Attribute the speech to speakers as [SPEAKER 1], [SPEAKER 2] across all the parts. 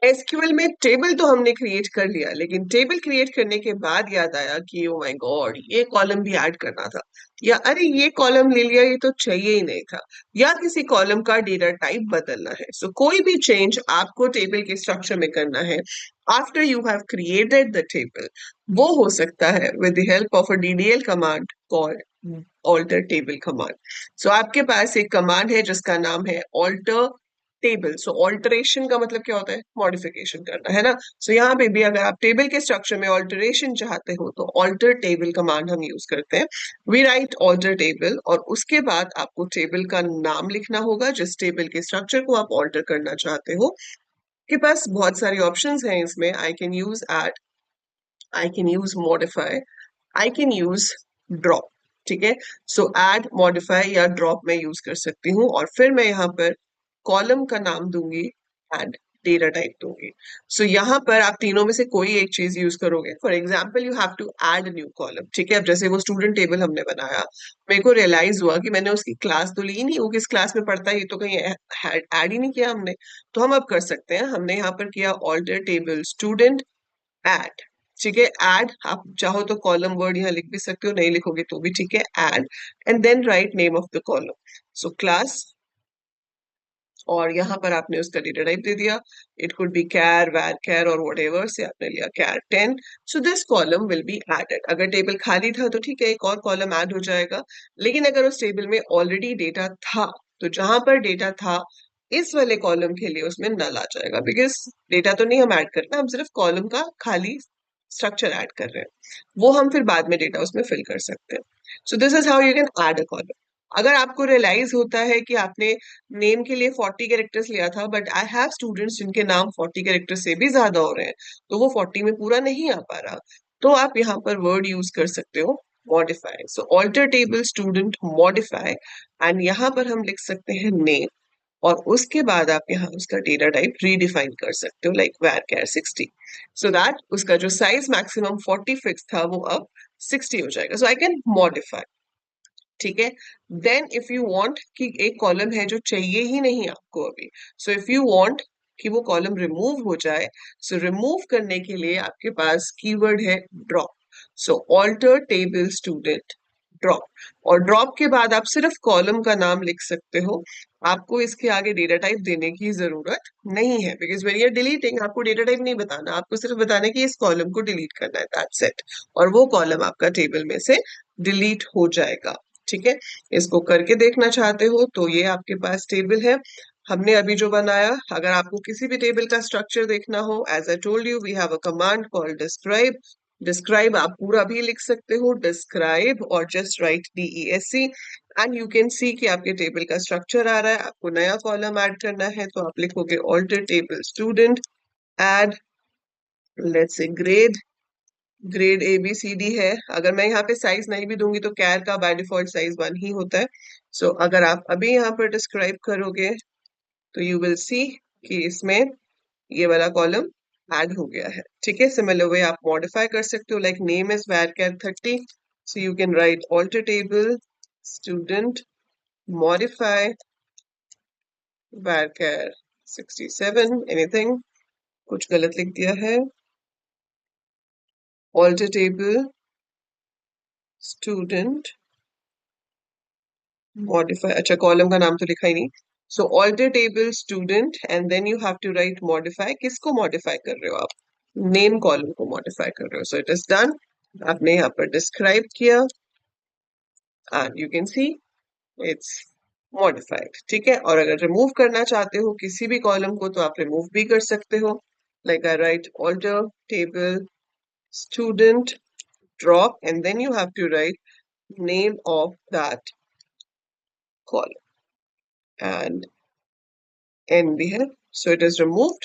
[SPEAKER 1] SQL में table तो हमने क्रिएट कर लिया, लेकिन टेबल क्रिएट करने के बाद याद आया कि ओ माय गॉड, ये कॉलम भी ऐड करना था, या अरे ये कॉलम ले लिया, ये तो चाहिए ही नहीं था, या किसी कॉलम का डेटा टाइप बदलना है। सो कोई भी चेंज आपको टेबल के स्ट्रक्चर में करना है after you have created the table, वो हो सकता है with the help of a DDL command called alter table command. So आपके पास एक कमांड है जिसका नाम है ऑल्टर टेबल। सो ऑल्टरेशन का मतलब क्या होता है? मॉडिफिकेशन करना, है ना? सो यहाँ पे भी अगर आप टेबल के स्ट्रक्चर में ऑल्टरेशन चाहते हो तो ऑल्टर टेबल कमांड हम यूज करते हैं। वी राइट ऑल्टर टेबल, और उसके बाद आपको टेबल का नाम लिखना होगा जिस टेबल के स्ट्रक्चर को आप ऑल्टर करना चाहते हो। आपके पास बहुत सारी ऑप्शंस हैं इसमें। I can use add, I can use modify, I can use drop. ठीक है, सो ऐड, मॉडिफाई या ड्रॉप मैं यूज कर सकती हूँ, और फिर मैं यहाँ पर कॉलम का नाम दूंगी एंड डेटा टाइप दूंगी। सो यहाँ पर आप तीनों में से कोई एक चीज यूज करोगे। For example, you have to add new column. ठीक है, अब जैसे वो स्टूडेंट टेबल हमने बनाया, मेरे को रियलाइज हुआ कि मैंने उसकी क्लास तो ली नहीं, वो किस क्लास में पढ़ता है ये तो कहीं ऐड ही नहीं किया हमने। तो हम अब कर सकते हैं, हमने यहाँ पर किया ऑल्टर टेबल स्टूडेंट ऐड। ठीक है, ऐड, आप चाहो तो कॉलम वर्ड यहाँ लिख भी सकते हो, नहीं लिखोगे तो भी ठीक है, add, and then write name of the column. So class, और यहाँ पर आपने उसका डेटा टाइप दे दिया। इट कुड बी कैर, वैर कैर और वट एवर, से आपने लिया char 10। So this column will be added. अगर टेबल खाली था तो ठीक है, एक और कॉलम ऐड हो जाएगा, लेकिन अगर उस टेबल में ऑलरेडी डेटा था तो जहां पर डेटा था इस वाले कॉलम के लिए उसमें नल आ जाएगा, बिकॉज डेटा तो नहीं हम ऐड कर रहे हैं, हम सिर्फ कॉलम का खाली स्ट्रक्चर ऐड कर रहे हैं, वो हम फिर बाद में डेटा उसमें फिल कर सकते हैं। So this is how you can add a column. अगर आपको रियलाइज होता है कि आपने नेम के लिए 40 कैरेक्टर्स लिया था, बट आई हैव स्टूडेंट्स जिनके नाम 40 कैरेक्टर से भी ज्यादा हो रहे हैं, तो वो 40 में पूरा नहीं आ पा रहा, तो आप यहाँ पर वर्ड यूज कर सकते हो modify. So alter table student modify, and यहाँ पर हम लिख सकते हैं नेम, और उसके बाद आप यहाँ उसका डेटा टाइप रीडिफाइन कर सकते हो, लाइक varchar 60, सो दैट उसका जो साइज मैक्सिमम 40 फिक्स था वो अब 60 हो जाएगा। सो आई कैन मॉडिफाई। ठीक है, देन इफ यू वांट कि एक कॉलम है जो चाहिए ही नहीं आपको अभी, सो इफ यू वांट कि वो कॉलम रिमूव हो जाए, सो रिमूव करने के लिए आपके पास कीवर्ड है ड्रॉप। सो ऑल्टर टेबल स्टूडेंट ड्रॉप, और ड्रॉप के बाद आप सिर्फ कॉलम का नाम लिख सकते हो, आपको इसके आगे डेटा टाइप देने की जरूरत नहीं है, बिकॉज वेन यूर डिलीटिंग आपको डेटा टाइप नहीं बताना, आपको सिर्फ बताना है कि इस कॉलम को डिलीट करना है, दैट्स इट, और वो कॉलम आपका टेबल में से डिलीट हो जाएगा। ठीक है, इसको करके देखना चाहते हो तो ये आपके पास टेबल है हमने अभी जो बनाया। अगर आपको किसी भी टेबल का स्ट्रक्चर देखना हो, as I told you, we have a command called describe. Describe आप पूरा भी लिख सकते हो, डिस्क्राइब, और just write DESC, and you can see कि आपके टेबल का स्ट्रक्चर आ रहा है। आपको नया कॉलम ऐड करना है तो आप लिखोगे alter table student add, let's say grade, grade ABCD है। अगर मैं यहाँ पे साइज नहीं भी दूंगी तो कैर का बाय डिफॉल्ट साइज 1 ही होता है। सो अगर आप अभी यहाँ पर डिस्क्राइब करोगे तो यू विल सी कि इसमें ये वाला कॉलम ऐड हो गया है। ठीक है, सिमिलर वे आप मॉडिफाई कर सकते हो, like name is varchar 30, so you can write alter table student modify varchar 67, anything, कुछ गलत लिख दिया है, ऑल्टर टेबल स्टूडेंट मॉडिफाई, अच्छा कॉलम का नाम तो लिखा ही नहीं। So alter table student, and then you have to write modify. किसको मॉडिफाई कर रहे हो आप? नेम कॉलम को मॉडिफाई कर रहे हो। सो इट इज डन, आपने यहाँ पर डिस्क्राइब किया and you can see it's modified. ठीक है, और अगर रिमूव करना चाहते हो किसी भी कॉलम को तो आप रिमूव भी कर सकते हो, like I write alter table student drop, and then you have to write name of that column and N we have. So it is removed.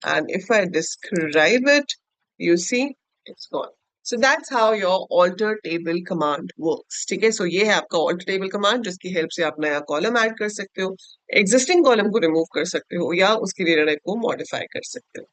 [SPEAKER 1] And if I describe it, you see it's gone. So that's how your alter table command works. ठीक है, so ये है आपका alter table command जिसकी help से आप नया column add कर सकते हो, एग्जिस्टिंग कॉलम को रिमूव कर सकते हो, या उसकी डेटा टाइप को मॉडिफाई कर सकते हो।